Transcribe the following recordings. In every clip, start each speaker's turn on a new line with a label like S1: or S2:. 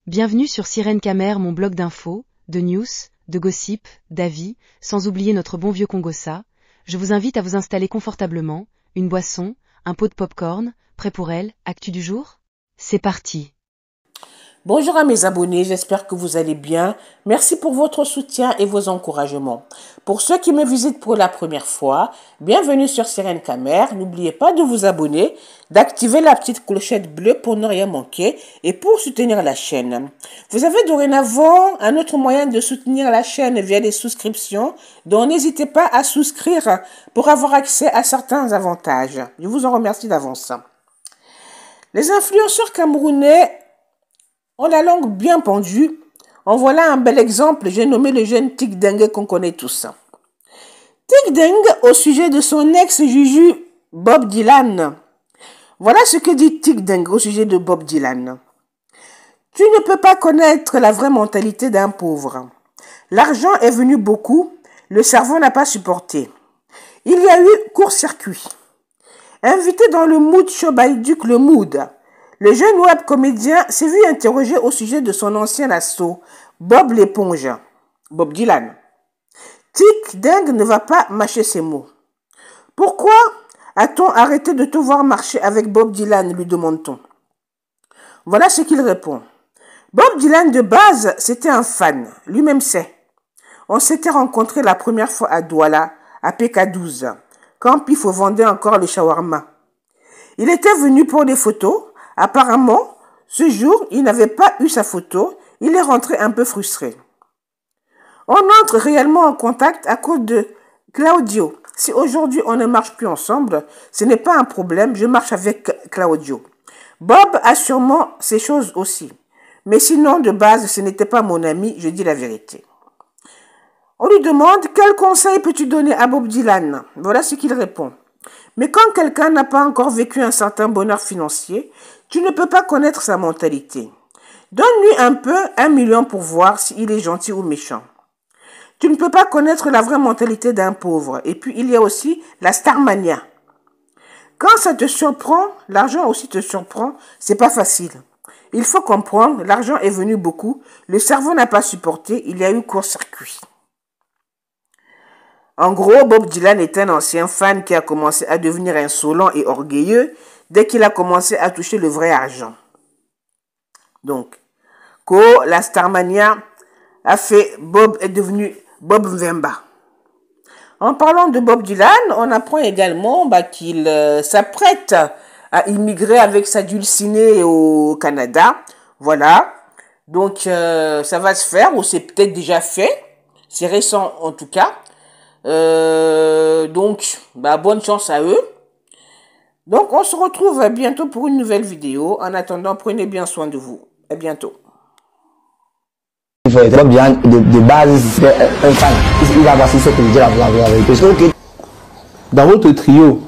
S1: Bienvenue sur Sirène Camer, mon blog d'infos, de news, de gossip, d'avis, sans oublier notre bon vieux Congossa. Je vous invite à vous installer confortablement, une boisson, un pot de popcorn, prêt pour elle, actu du jour? C'est parti.
S2: Bonjour à mes abonnés, j'espère que vous allez bien. Merci pour votre soutien et vos encouragements. Pour ceux qui me visitent pour la première fois, bienvenue sur Sirène Camer. N'oubliez pas de vous abonner, d'activer la petite clochette bleue pour ne rien manquer et pour soutenir la chaîne. Vous avez dorénavant un autre moyen de soutenir la chaîne via les souscriptions, donc n'hésitez pas à souscrire pour avoir accès à certains avantages. Je vous en remercie d'avance. Les influenceurs camerounais ont la langue bien pendue. En voilà un bel exemple, j'ai nommé le jeune Tic Dengue qu'on connaît tous. Tic Dengue au sujet de son ex-juju Bob Dylan. Voilà ce que dit Tic Dengue au sujet de Bob Dylan. Tu ne peux pas connaître la vraie mentalité d'un pauvre. L'argent est venu beaucoup, le cerveau n'a pas supporté. Il y a eu court-circuit. Invité dans le Mood Show by Duc Le Mood, le jeune web comédien s'est vu interroger au sujet de son ancien assaut, Bob l'éponge, Bob Dylan. Tic Dengue ne va pas mâcher ses mots. Pourquoi a-t-on arrêté de te voir marcher avec Bob Dylan, lui demande-t-on. Voilà ce qu'il répond. Bob Dylan de base, c'était un fan, lui-même sait. On s'était rencontrés la première fois à Douala, à PK12, quand Pifo vendait encore le shawarma. Il était venu pour des photos. Apparemment, ce jour, il n'avait pas eu sa photo. Il est rentré un peu frustré. On entre réellement en contact à cause de Claudio. Si aujourd'hui on ne marche plus ensemble, ce n'est pas un problème, je marche avec Claudio. Bob a sûrement ces choses aussi. Mais sinon, de base, ce n'était pas mon ami, je dis la vérité. On lui demande, quel conseil peux-tu donner à Bob Dylan? Voilà ce qu'il répond. Mais quand quelqu'un n'a pas encore vécu un certain bonheur financier, tu ne peux pas connaître sa mentalité. Donne-lui un peu 1 million pour voir s'il est gentil ou méchant. Tu ne peux pas connaître la vraie mentalité d'un pauvre. Et puis il y a aussi la starmania. Quand ça te surprend, l'argent aussi te surprend, c'est pas facile. Il faut comprendre, l'argent est venu beaucoup, le cerveau n'a pas supporté, il y a eu court-circuit. En gros, Bob Dylan est un ancien fan qui a commencé à devenir insolent et orgueilleux dès qu'il a commencé à toucher le vrai argent. Donc, la Starmania a fait Bob est devenu Bob Mvemba. En parlant de Bob Dylan, on apprend également qu'il s'apprête à immigrer avec sa dulcinée au Canada. Voilà. Donc, ça va se faire, ou c'est peut-être déjà fait. C'est récent en tout cas. Donc, bonne chance à eux. Donc, on se retrouve bientôt pour une nouvelle vidéo. En attendant, prenez bien soin de vous. À bientôt.
S3: Il faut être bien de base, un fan. Il va voir si c'est que je dis la vérité.
S4: Dans votre trio,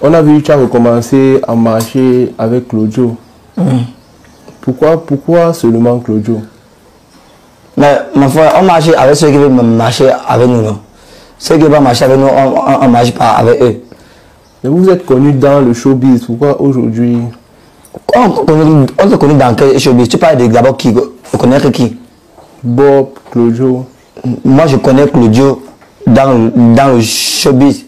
S4: on a vu que tu as recommencé à marcher avec Claudio. Pourquoi seulement Claudio?
S3: Mais ma foi, on marche avec ceux qui veulent marcher avec nous. Non? Ceux qui veulent marcher avec nous, on ne marche pas avec eux.
S4: Mais vous êtes connu dans le showbiz, pourquoi aujourd'hui?
S3: On te connaît dans quel showbiz? Tu parles d'abord qui? Tu connais qui?
S4: Bob, Claudio.
S3: Moi je connais Claudio dans le showbiz.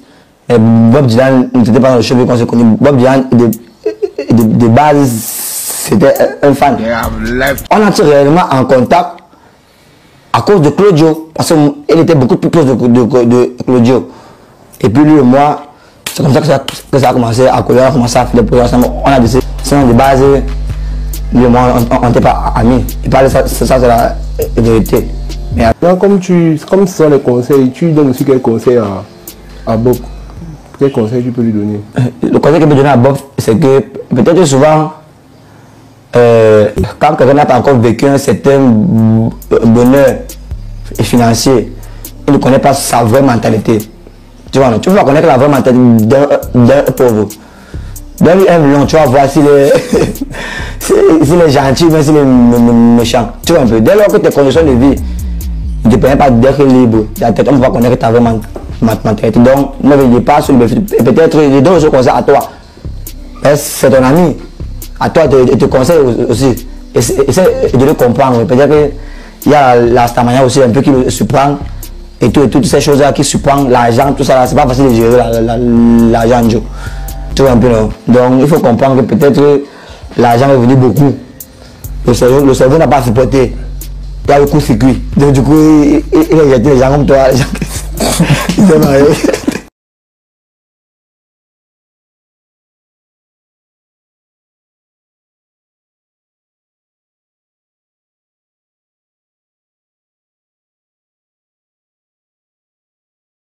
S3: Et Bob Dylan n'était pas dans le showbiz quand c'est connu. Bob Dylan de base c'était un fan. On entre réellement en contact à cause de Claudio. Parce qu'il était beaucoup plus proche de Claudio. Et puis lui et moi, c'est comme ça que ça a commencé à coller, on a commencé à faire des projets ensemble. On a décidé, sinon de base, lui et moi, on n'était pas amis. Et parler ça c'est la vérité. Mais
S4: comme ce sont les conseils, tu donnes aussi quelques conseils à Bob. Quel conseil tu peux lui donner?
S3: Le conseil que je peux donner à Bob, c'est que peut-être souvent, quand quelqu'un n'a pas encore vécu un certain bonheur financier, il ne connaît pas sa vraie mentalité. Tu vois, tu vas connaître la vraie mentalité d'un pauvre. Donne-lui 1 million, tu vas voir s'il est, s'il est gentil ou s'il est méchant. Tu vois un peu. Dès lors que tes conditions de vie ne dépendent pas d'être libre, on va connaître ta vraie mentalité. Donc, moi je ne dis pas sur le peut-être je donne ce conseil à toi. C'est ton ami. À toi de te conseiller aussi. essaie de le comprendre. Peut-être qu'il y a la stamania aussi un peu qui le surprend. Et toutes ces choses-là qui surprennent l'argent, tout ça, c'est pas facile de gérer l'argent, Joe. Tu vois un peu, non? Donc il faut comprendre que peut-être l'argent est venu beaucoup. Le cerveau n'a pas supporté. Il y a le coup-circuit. Donc du coup, il a jeté les gens comme toi, les gens qui s'est marié.